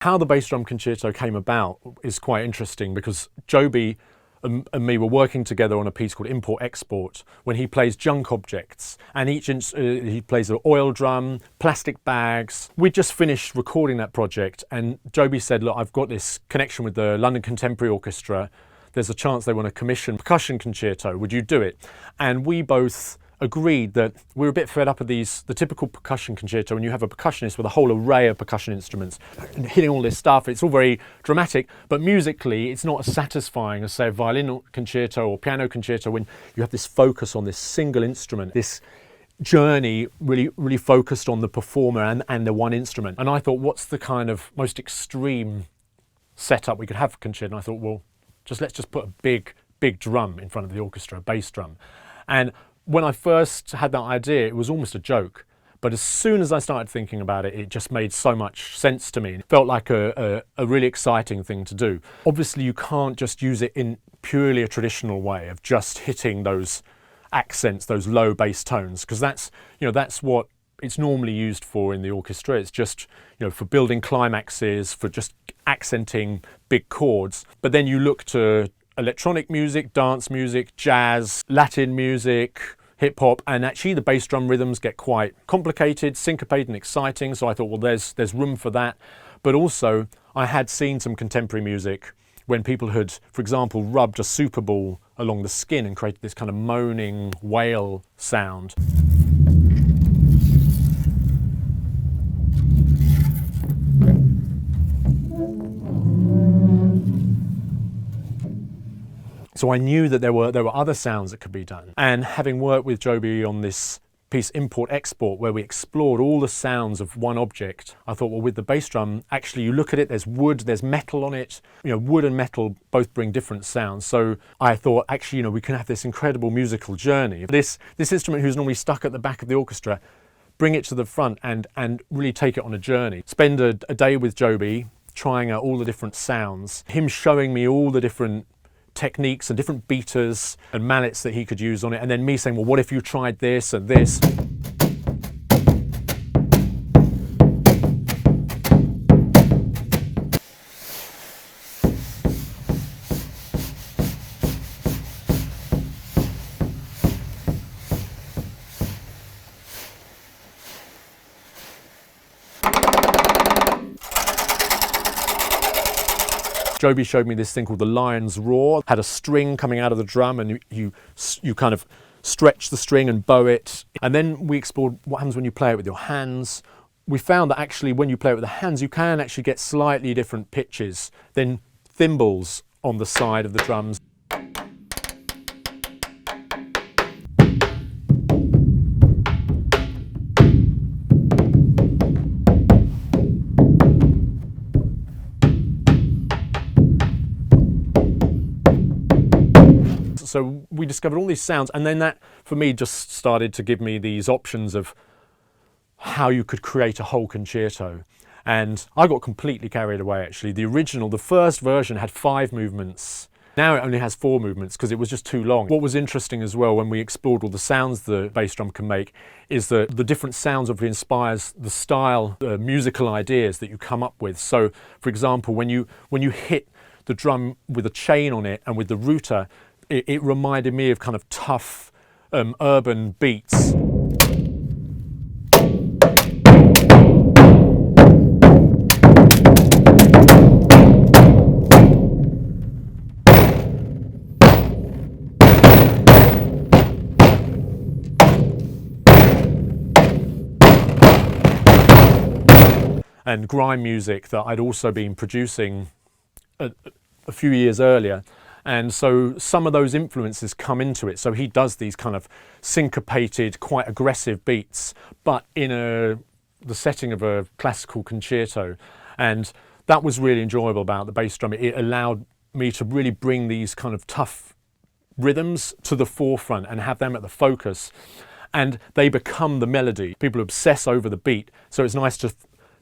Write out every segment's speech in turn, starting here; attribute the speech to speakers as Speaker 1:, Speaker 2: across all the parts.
Speaker 1: How the bass drum concerto came about is quite interesting, because Joby and me were working together on a piece called Import Export, when he plays junk objects, and he plays an oil drum, plastic bags. We just finished recording that project, and Joby said, look, I've got this connection with the London Contemporary Orchestra. There's a chance they want to commission a percussion concerto. Would you do it? And we both agreed that we were a bit fed up of the typical percussion concerto, when you have a percussionist with a whole array of percussion instruments and hitting all this stuff. It's all very dramatic, but musically it's not as satisfying as, say, a violin concerto or piano concerto, when you have this focus on this single instrument, this journey really focused on the performer and the one instrument. And I thought, what's the kind of most extreme setup we could have for concerto? And I thought, well, let's just put a big drum in front of the orchestra, a bass drum. And when I first had that idea, it was almost a joke. But as soon as I started thinking about it, it just made so much sense to me. It felt like a really exciting thing to do. Obviously, you can't just use it in purely a traditional way of just hitting those accents, those low bass tones, because that's what it's normally used for in the orchestra. It's just, for building climaxes, for just accenting big chords. But then you look to electronic music, dance music, jazz, Latin music, hip hop, and actually the bass drum rhythms get quite complicated, syncopated and exciting. So I thought, well, there's room for that. But also I had seen some contemporary music when people had, for example, rubbed a super ball along the skin and created this kind of moaning wail sound. So I knew that there were other sounds that could be done. And having worked with Joby on this piece Import Export, where we explored all the sounds of one object, I thought, well, with the bass drum, actually you look at it, there's wood, there's metal on it. Wood and metal both bring different sounds. So I thought, actually, we can have this incredible musical journey. This instrument, who's normally stuck at the back of the orchestra, bring it to the front and really take it on a journey. Spend a day with Joby, trying out all the different sounds, him showing me all the different techniques and different beaters and mallets that he could use on it, and then me saying, well, what if you tried this and this? Joby showed me this thing called the lion's roar. Had a string coming out of the drum, and you kind of stretch the string and bow it. And then we explored what happens when you play it with your hands. We found that actually when you play it with the hands, you can actually get slightly different pitches than thimbles on the side of the drums. So we discovered all these sounds, and then that, for me, just started to give me these options of how you could create a whole concerto. And I got completely carried away, actually. The first version had 5 movements. Now it only has 4 movements because it was just too long. What was interesting as well, when we explored all the sounds the bass drum can make, is that the different sounds of it inspires the style, the musical ideas that you come up with. So, for example, when you hit the drum with a chain on it and with the rooter, it reminded me of kind of tough urban beats. And grime music that I'd also been producing a few years earlier. And so some of those influences come into it. So he does these kind of syncopated, quite aggressive beats, but in the setting of a classical concerto. And that was really enjoyable about the bass drum. It allowed me to really bring these kind of tough rhythms to the forefront and have them at the focus. And they become the melody. People obsess over the beat. So it's nice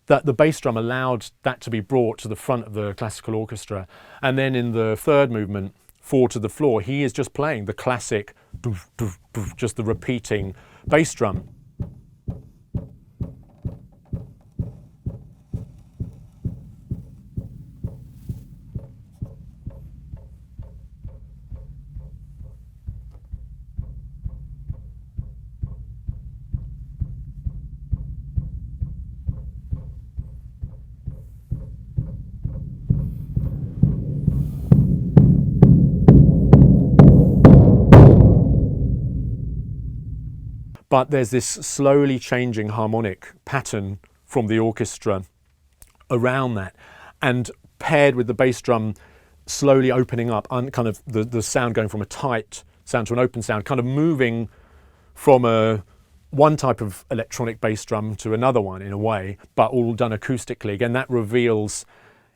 Speaker 1: that the bass drum allowed that to be brought to the front of the classical orchestra. And then in the third movement, 4 to the Floor, he is just playing the classic, doof, doof, doof, just the repeating bass drum. but there's this slowly changing harmonic pattern from the orchestra around that, and paired with the bass drum slowly opening up, kind of the sound going from a tight sound to an open sound, kind of moving from one type of electronic bass drum to another one in a way, but all done acoustically. Again, that reveals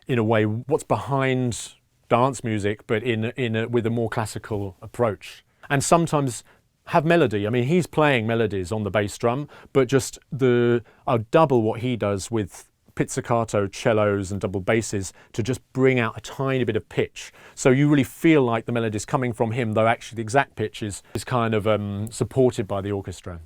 Speaker 1: in a way what's behind dance music, but with a more classical approach. And sometimes have melody. I mean, he's playing melodies on the bass drum, but just I'll double what he does with pizzicato cellos and double basses to just bring out a tiny bit of pitch. So you really feel like the melody is coming from him, though actually the exact pitch is kind of supported by the orchestra.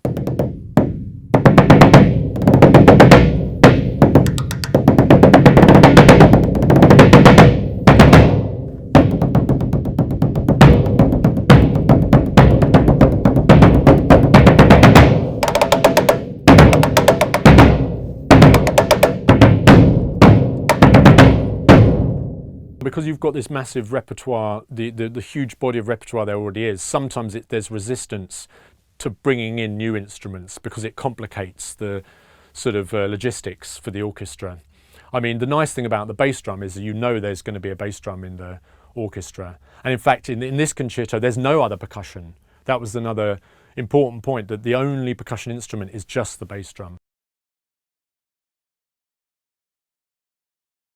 Speaker 1: Because you've got this massive repertoire, the huge body of repertoire there already is, sometimes there's resistance to bringing in new instruments because it complicates the sort of logistics for the orchestra. I mean, the nice thing about the bass drum is that you know there's going to be a bass drum in the orchestra. And in fact, in this concerto, there's no other percussion. That was another important point, that the only percussion instrument is just the bass drum.